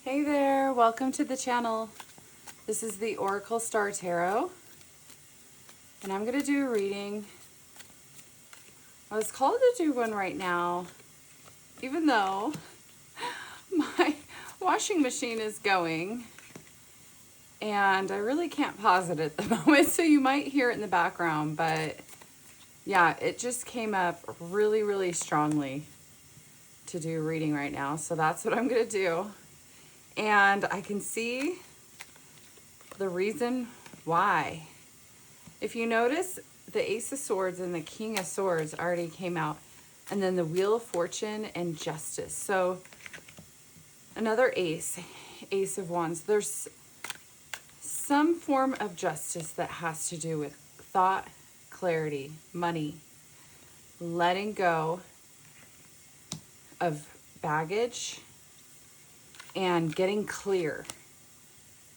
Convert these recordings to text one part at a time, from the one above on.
Hey there, welcome to the channel. This is the Oracle Star Tarot, and I'm going to do a reading. I was called to do one right now, even though my washing machine is going, and I really can't pause it at the moment, so you might hear it in the background, but yeah, it just came up really, really strongly to do a reading right now, so that's what I'm going to do. And I can see the reason why. If you notice, the Ace of Swords and the King of Swords already came out, and then the Wheel of Fortune and Justice. So another Ace of Wands. There's some form of justice that has to do with thought, clarity, money, letting go of baggage, and getting clear,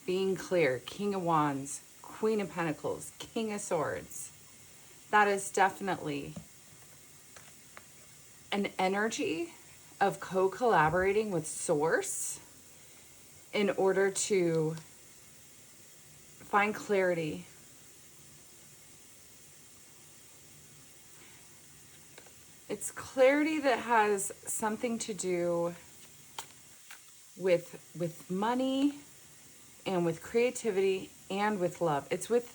being clear. King of Wands, Queen of Pentacles, King of Swords. That is definitely an energy of co-collaborating with Source in order to find clarity. It's clarity that has something to do with money and with creativity and with love. It's with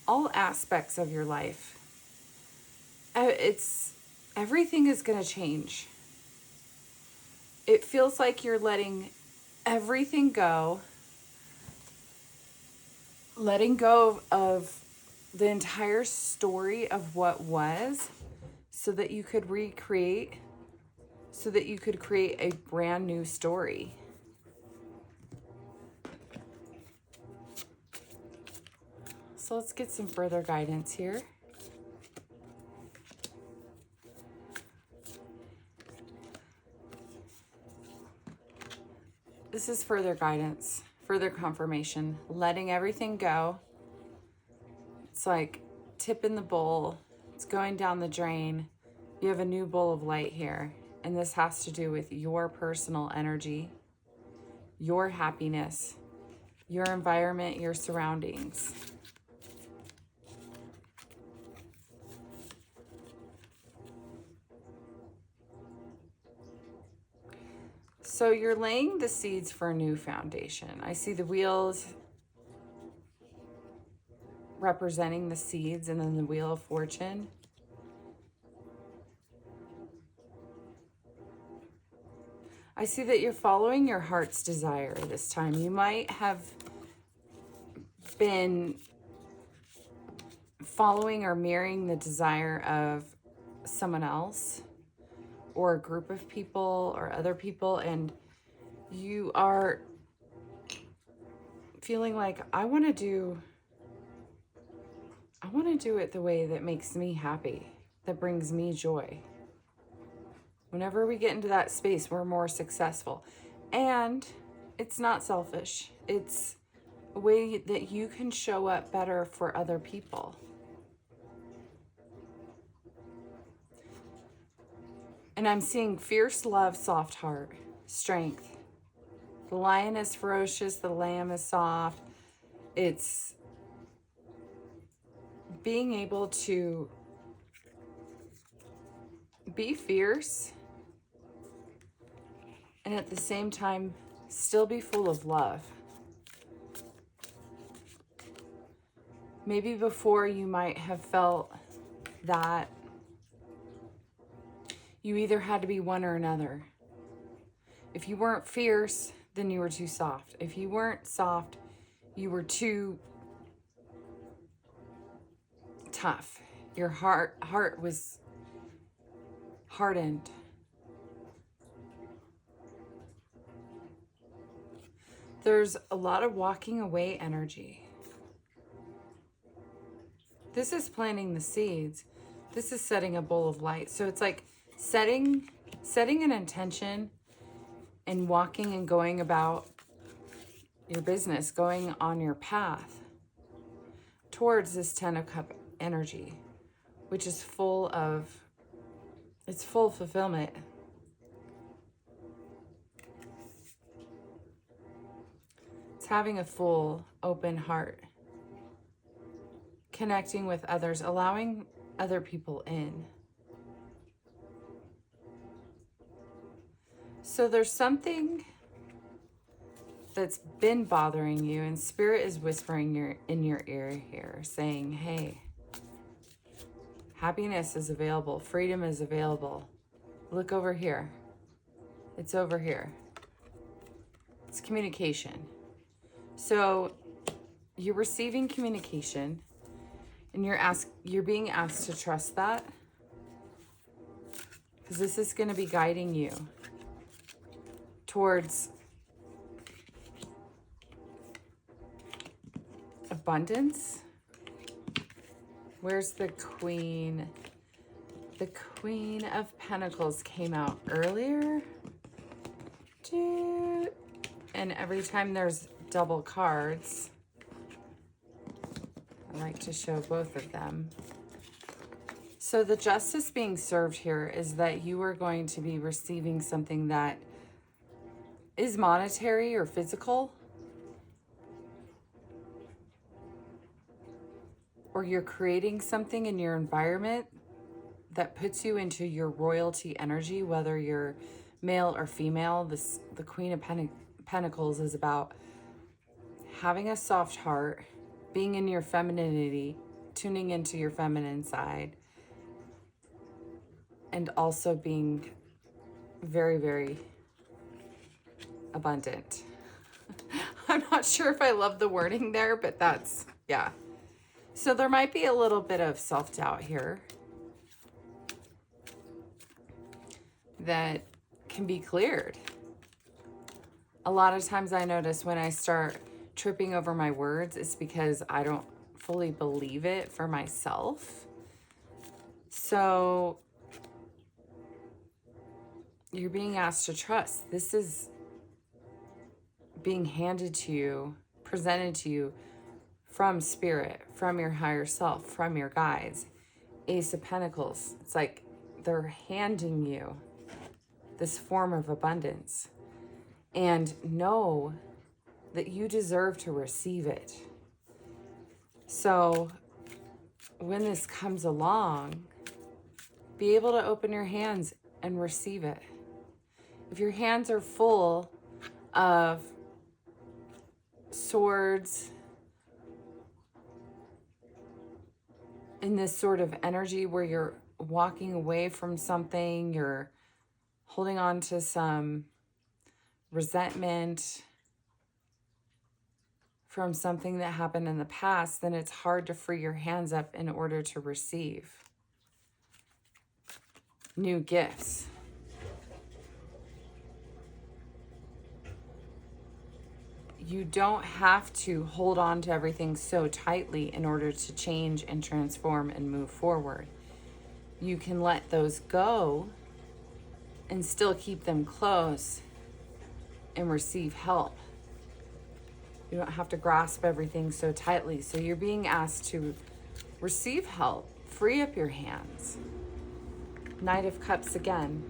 all aspects of your life. Everything is going to change. It feels like you're letting everything go, letting go of the entire story of what was, so that you could recreate, so that you could create a brand new story. So let's get some further guidance here. This is further guidance, further confirmation, letting everything go. It's like tipping the bowl. It's going down the drain. You have a new bowl of light here. And this has to do with your personal energy, your happiness, your environment, your surroundings. So you're laying the seeds for a new foundation. I see the wheels representing the seeds, and then the Wheel of Fortune. I see that you're following your heart's desire this time. You might have been following or mirroring the desire of someone else or a group of people or other people, and you are feeling like, I want to do it the way that makes me happy, that brings me joy. Whenever we get into that space, we're more successful. And it's not selfish. It's a way that you can show up better for other people. And I'm seeing fierce love, soft heart, strength. The lion is ferocious, the lamb is soft. It's being able to be fierce and at the same time still be full of love. Maybe before you might have felt that you either had to be one or another. If you weren't fierce, then you were too soft. If you weren't soft, you were too tough. Your heart was hardened. There's a lot of walking away energy. This is planting the seeds. This is setting a bowl of light. So it's like setting an intention and walking and going about your business, going on your path towards this 10 of Cup energy, which is full fulfillment. having a full, open heart, connecting with others, allowing other people in. So there's something that's been bothering you, and Spirit is whispering in your ear here, saying, hey, happiness is available. Freedom is available. Look over here. It's over here. It's communication. So you're receiving communication, and you're being asked to trust that, because this is going to be guiding you towards abundance. Where's the Queen? The Queen of Pentacles came out earlier. And every time there's double cards, I like to show both of them. So the justice being served here is that you are going to be receiving something that is monetary or physical, or you're creating something in your environment that puts you into your royalty energy, whether you're male or female. The Queen of Pentacles is about having a soft heart, being in your femininity, tuning into your feminine side, and also being very, very abundant. I'm not sure if I love the wording there, but that's, yeah. So there might be a little bit of self-doubt here that can be cleared. A lot of times I notice when I start tripping over my words, it's because I don't fully believe it for myself. So you're being asked to trust. This is being handed to you, presented to you from Spirit, from your higher self, from your guides. Ace of Pentacles. It's like they're handing you this form of abundance. And know that you deserve to receive it. So when this comes along, be able to open your hands and receive it. If your hands are full of swords, in this sort of energy where you're walking away from something, you're holding on to some resentment from something that happened in the past, then it's hard to free your hands up in order to receive new gifts. You don't have to hold on to everything so tightly in order to change and transform and move forward. You can let those go and still keep them close and receive help. You don't have to grasp everything so tightly. So you're being asked to receive help, free up your hands. Knight of Cups again.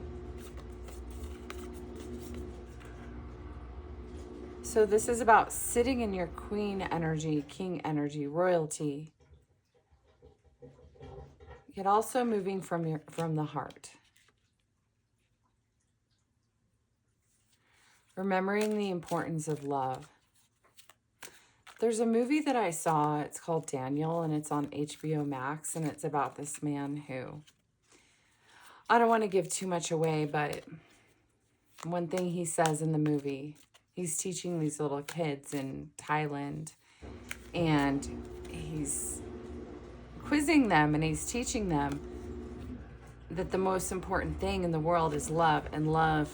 So this is about sitting in your queen energy, king energy, royalty, yet also moving from the heart. Remembering the importance of love. There's a movie that I saw, it's called Daniel, and it's on HBO Max, and it's about this man who, I don't want to give too much away, but one thing he says in the movie, he's teaching these little kids in Thailand, and he's quizzing them, and he's teaching them that the most important thing in the world is love, and love,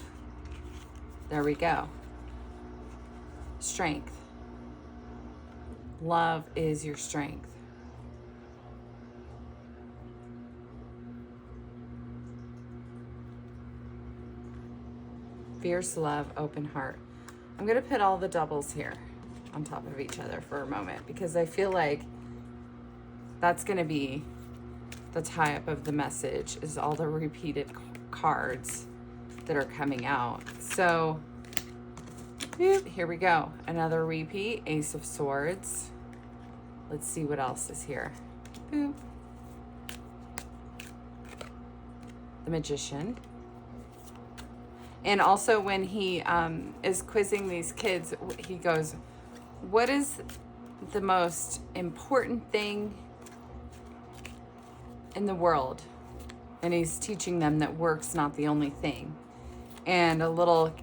there we go, strength. Love is your strength. Fierce love, open heart. I'm going to put all the doubles here on top of each other for a moment, because I feel like that's going to be the tie-up of the message, is all the repeated cards that are coming out. So Boop. Here we go. Another repeat. Ace of Swords. Let's see what else is here. Boop. The Magician. And also when he is quizzing these kids, he goes, what is the most important thing in the world? And he's teaching them that work's not the only thing. And a little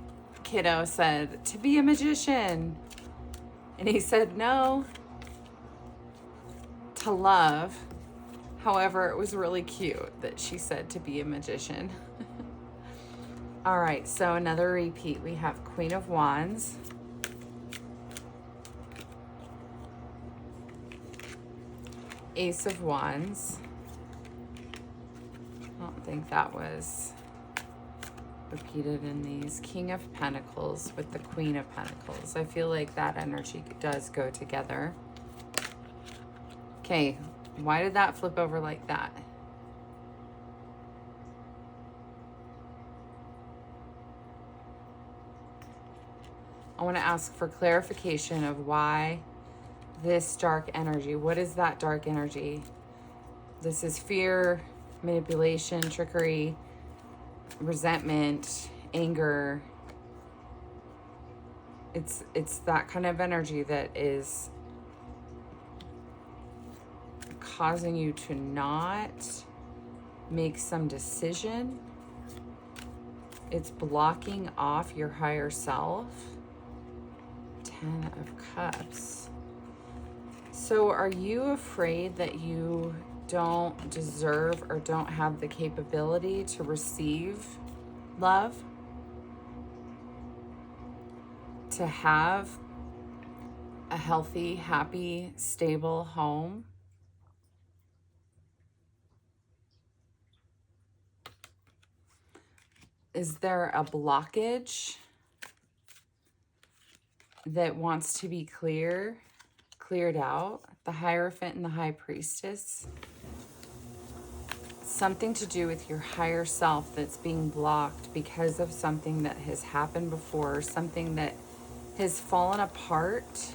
kiddo said, to be a magician. And he said, no, to love. However, it was really cute that she said to be a magician. All right, so another repeat. We have Queen of Wands. Ace of Wands. I don't think that was repeated in these. King of Pentacles with the Queen of Pentacles. I feel like that energy does go together. Okay, why did that flip over like that? I want to ask for clarification of why this dark energy. What is that dark energy? This is fear, manipulation, trickery, resentment, anger. It's that kind of energy that is causing you to not make some decision. It's blocking off your higher self. 10 of Cups. So are you afraid that you don't deserve or don't have the capability to receive love? To have a healthy, happy, stable home? Is there a blockage that wants to be cleared out? The Hierophant and the High Priestess. Something to do with your higher self that's being blocked because of something that has happened before, something that has fallen apart.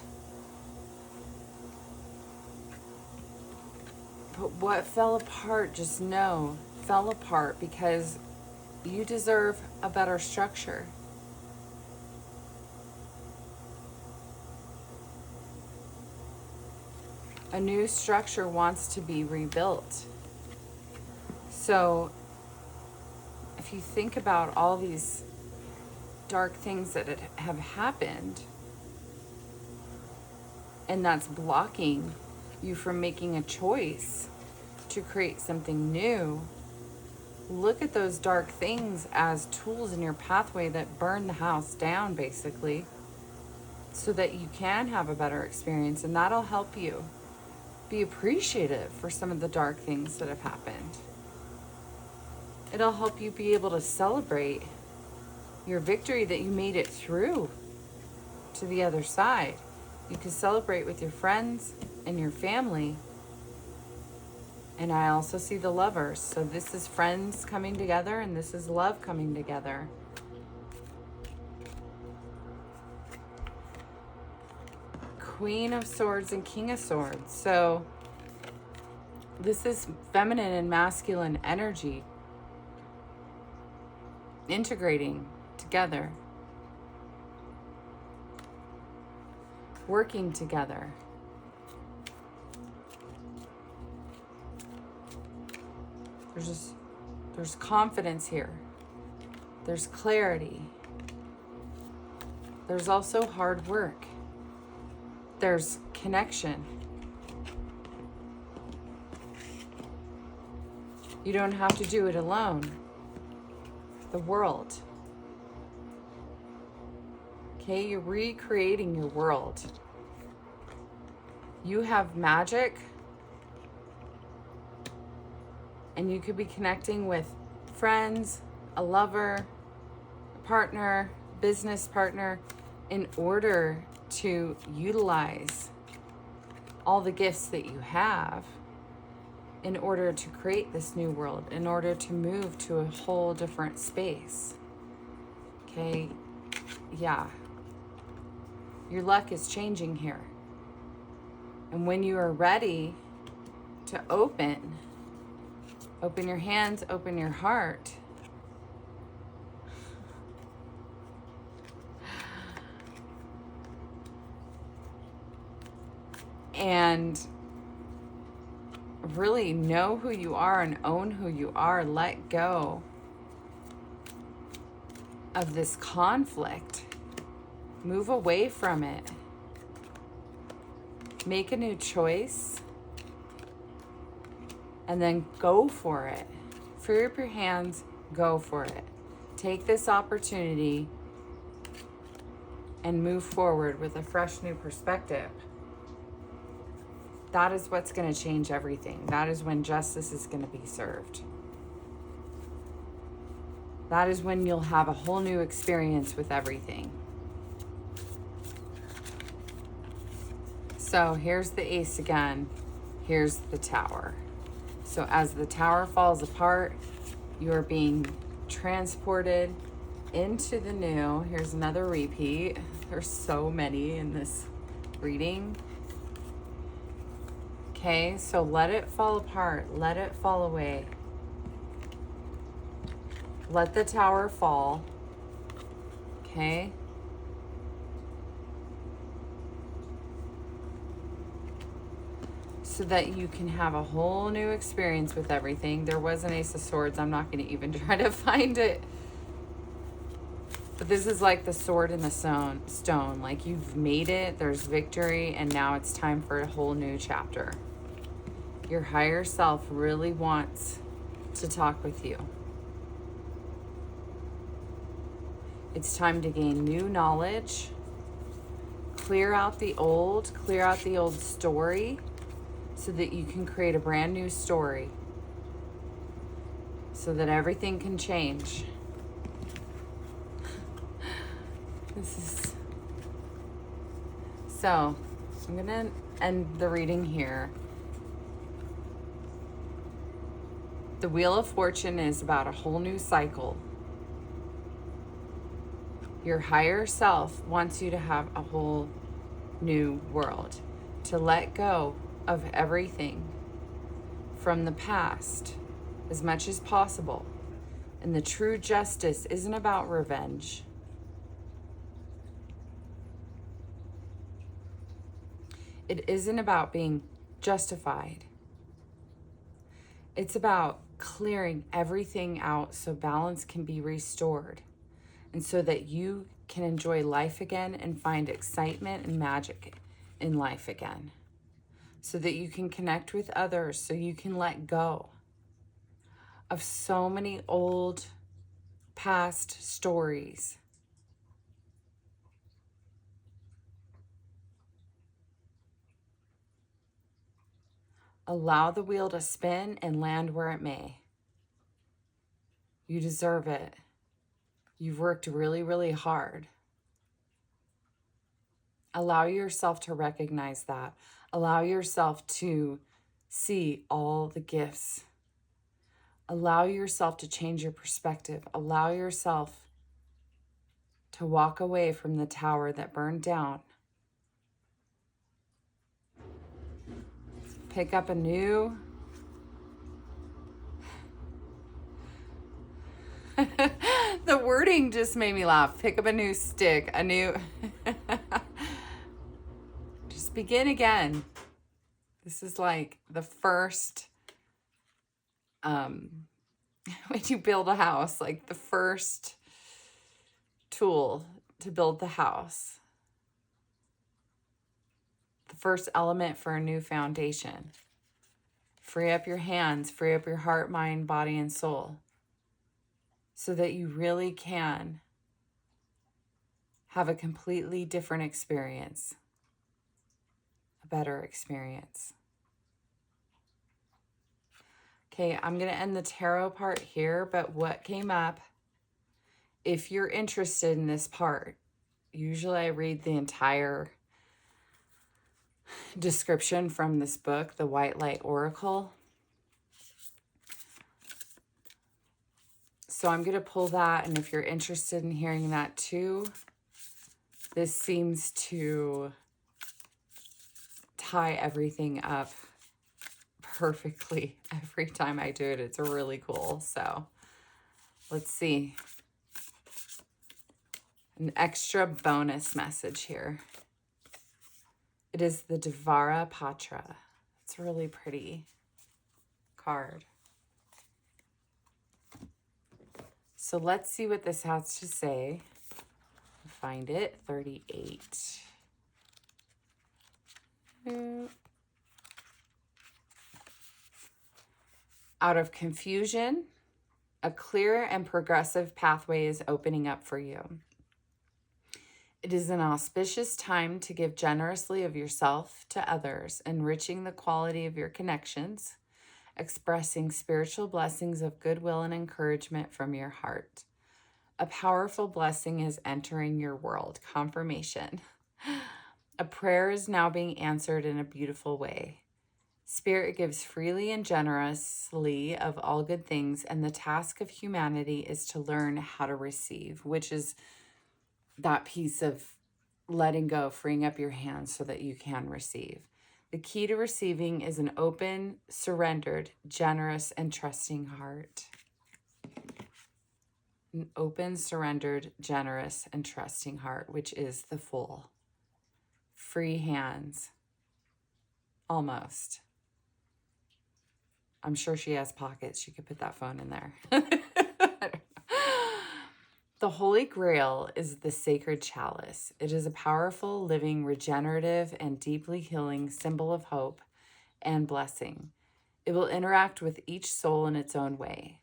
But what fell apart, just know, fell apart because you deserve a better structure. A new structure wants to be rebuilt. So if you think about all these dark things that have happened, and that's blocking you from making a choice to create something new, look at those dark things as tools in your pathway that burn the house down, basically, so that you can have a better experience, and that'll help you be appreciative for some of the dark things that have happened. It'll help you be able to celebrate your victory, that you made it through to the other side. You can celebrate with your friends and your family. And I also see the Lovers. So this is friends coming together, and this is love coming together. Queen of Swords and King of Swords. So this is feminine and masculine energy integrating together, working together. There's confidence here. There's clarity. There's also hard work. There's connection. You don't have to do it alone. The world. Okay, you're recreating your world. You have magic, and you could be connecting with friends, a lover, a partner, business partner, in order to utilize all the gifts that you have in order to create this new world, in order to move to a whole different space. Okay, yeah. Your luck is changing here. And when you are ready to open your hands, open your heart, and really know who you are and own who you are, let go of this conflict. Move away from it. Make a new choice. And then go for it. Free up your hands, go for it. Take this opportunity and move forward with a fresh new perspective. That is what's going to change everything. That is when justice is going to be served. That is when you'll have a whole new experience with everything. So here's the ace again. Here's the tower. So as the tower falls apart, you are being transported into the new. Here's another repeat. There's so many in this reading. Okay, so let it fall apart. Let it fall away. Let the tower fall. Okay. So that you can have a whole new experience with everything. There was an Ace of Swords. I'm not going to even try to find it. But this is like the sword in the stone. Like you've made it. There's victory. And now it's time for a whole new chapter. Your higher self really wants to talk with you. It's time to gain new knowledge. Clear out the old story so that you can create a brand new story so that everything can change. So I'm gonna end the reading here. The Wheel of Fortune is about a whole new cycle. Your higher self wants you to have a whole new world, to let go of everything from the past as much as possible. And the true justice isn't about revenge. It isn't about being justified. It's about clearing everything out so balance can be restored and so that you can enjoy life again and find excitement and magic in life again. So that you can connect with others, so you can let go of so many old past stories. Allow the wheel to spin and land where it may. You deserve it. You've worked really, really hard. Allow yourself to recognize that. Allow yourself to see all the gifts. Allow yourself to change your perspective. Allow yourself to walk away from the tower that burned down. Pick up a new the wording just made me laugh. Pick up a new stick, a new just begin again. This is like the first when you build a house, like the first tool to build the house. The first element for a new foundation. Free up your hands, free up your heart, mind, body, and soul so that you really can have a completely different experience, a better experience. Okay, I'm going to end the tarot part here, but what came up, if you're interested in this part, usually I read the entire description from this book, The White Light Oracle. So I'm going to pull that, and if you're interested in hearing that too, This seems to tie everything up perfectly every time I do it. It's really cool. So let's see. An extra bonus message here. It is the Devara Patra. It's a really pretty card. So let's see what this has to say. Find it. 38. Out of confusion, a clear and progressive pathway is opening up for you. It is an auspicious time to give generously of yourself to others, enriching the quality of your connections, expressing spiritual blessings of goodwill and encouragement from your heart. A powerful blessing is entering your world. Confirmation. A prayer is now being answered in a beautiful way. Spirit gives freely and generously of all good things, and the task of humanity is to learn how to receive, which is that piece of letting go, freeing up your hands so that you can receive. The key to receiving is an open, surrendered, generous, and trusting heart. An open, surrendered, generous, and trusting heart, which is the Fool. Free hands. Almost. I'm sure she has pockets. She could put that phone in there. The Holy Grail is the sacred chalice. It is a powerful, living, regenerative, and deeply healing symbol of hope and blessing. It will interact with each soul in its own way.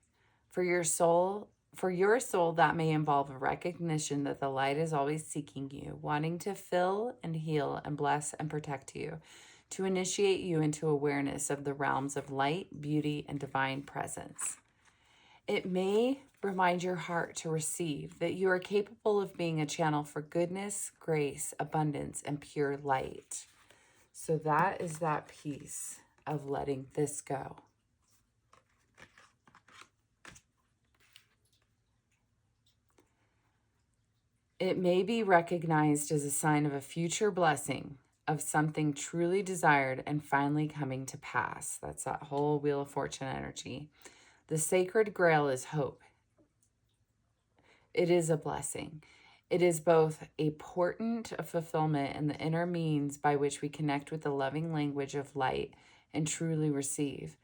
For your soul, that may involve a recognition that the light is always seeking you, wanting to fill and heal and bless and protect you, to initiate you into awareness of the realms of light, beauty, and divine presence. It may remind your heart to receive that you are capable of being a channel for goodness, grace, abundance, and pure light. So that is that piece of letting this go. It may be recognized as a sign of a future blessing, of something truly desired and finally coming to pass. That's that whole Wheel of Fortune energy. The sacred grail is hope. It is a blessing. It is both a portent of fulfillment and the inner means by which we connect with the loving language of light and truly receive.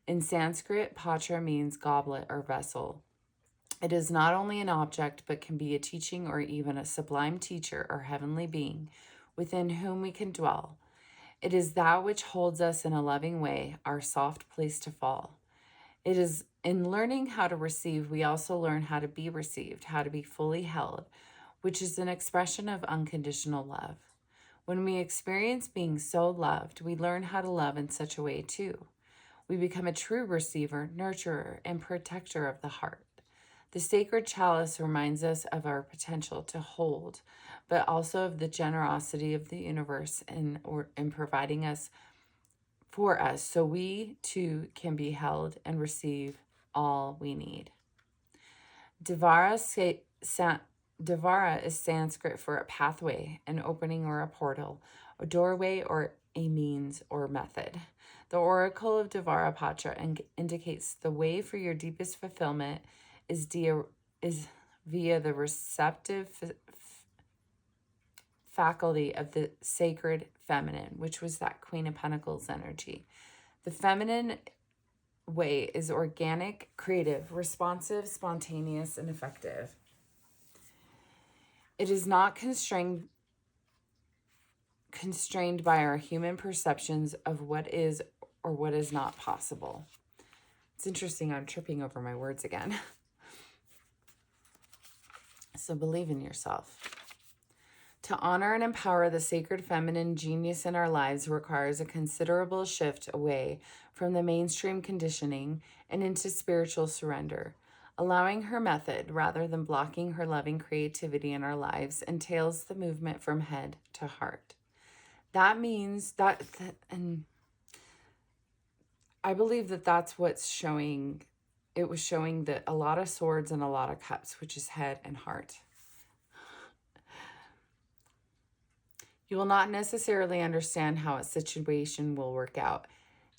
In Sanskrit, patra means goblet or vessel. It is not only an object, but can be a teaching or even a sublime teacher or heavenly being within whom we can dwell. It is that which holds us in a loving way, our soft place to fall. It is in learning how to receive, we also learn how to be received, how to be fully held, which is an expression of unconditional love. When we experience being so loved, we learn how to love in such a way too. We become a true receiver, nurturer, and protector of the heart. The sacred chalice reminds us of our potential to hold, but also of the generosity of the universe in providing us for us, so we too can be held and receive all we need. Devara is Sanskrit for a pathway, an opening or a portal, a doorway or a means or method. The oracle of Devara Patra indicates the way for your deepest fulfillment is via the receptive faculty of the sacred feminine, which was that Queen of Pentacles energy. The feminine way is organic, creative, responsive, spontaneous, and effective. It is not constrained by our human perceptions of what is or what is not possible. It's interesting, I'm tripping over my words again. So believe in yourself. To honor and empower the sacred feminine genius in our lives requires a considerable shift away from the mainstream conditioning and into spiritual surrender. Allowing her method rather than blocking her loving creativity in our lives entails the movement from head to heart. That means that and I believe that that's what's showing. It was showing that a lot of swords and a lot of cups, which is head and heart. You will not necessarily understand how a situation will work out,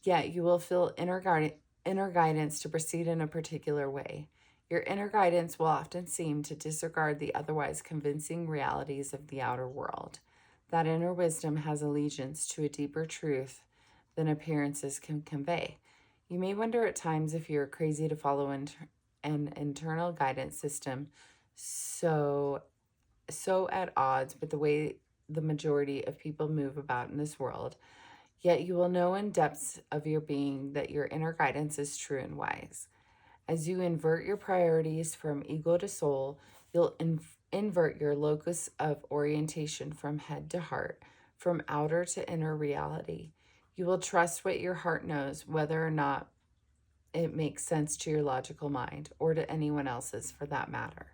yet you will feel inner guidance to proceed in a particular way. Your inner guidance will often seem to disregard the otherwise convincing realities of the outer world. That inner wisdom has allegiance to a deeper truth than appearances can convey. You may wonder at times if you're crazy to follow an internal guidance system so at odds with the way the majority of people move about in this world. Yet you will know in depths of your being that your inner guidance is true and wise. As you invert your priorities from ego to soul, you'll invert your locus of orientation from head to heart, from outer to inner reality. You will trust what your heart knows, whether or not it makes sense to your logical mind, or to anyone else's for that matter.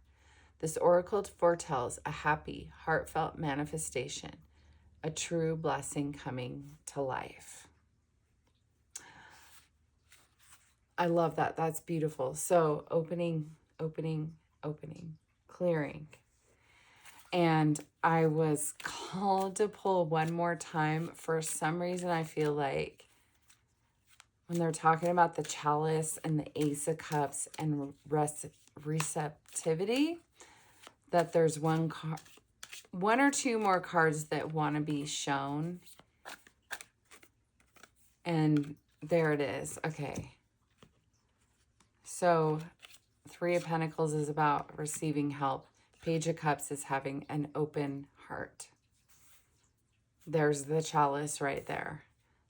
This oracle foretells a happy, heartfelt manifestation, a true blessing coming to life. I love that. That's beautiful. So opening, clearing. And I was called to pull one more time. For some reason, I feel like when they're talking about the chalice and the Ace of Cups and receptivity, that there's one or two more cards that want to be shown. And there it is. Okay. So Three of Pentacles is about receiving help. Page of Cups is having an open heart. There's the chalice right there.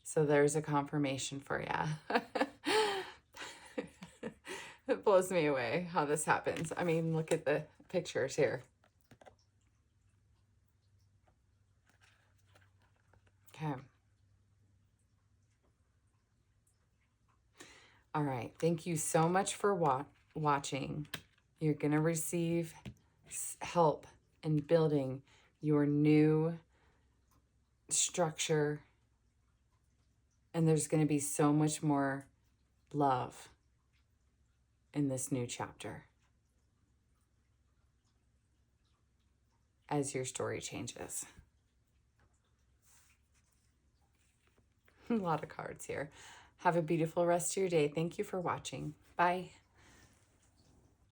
So there's a confirmation for you. It blows me away how this happens. I mean, look at the pictures here. Okay. All right. Thank you so much for watching. You're going to receive help in building your new structure. And there's going to be so much more love in this new chapter as your story changes. A lot of cards here. Have a beautiful rest of your day. Thank you for watching. Bye.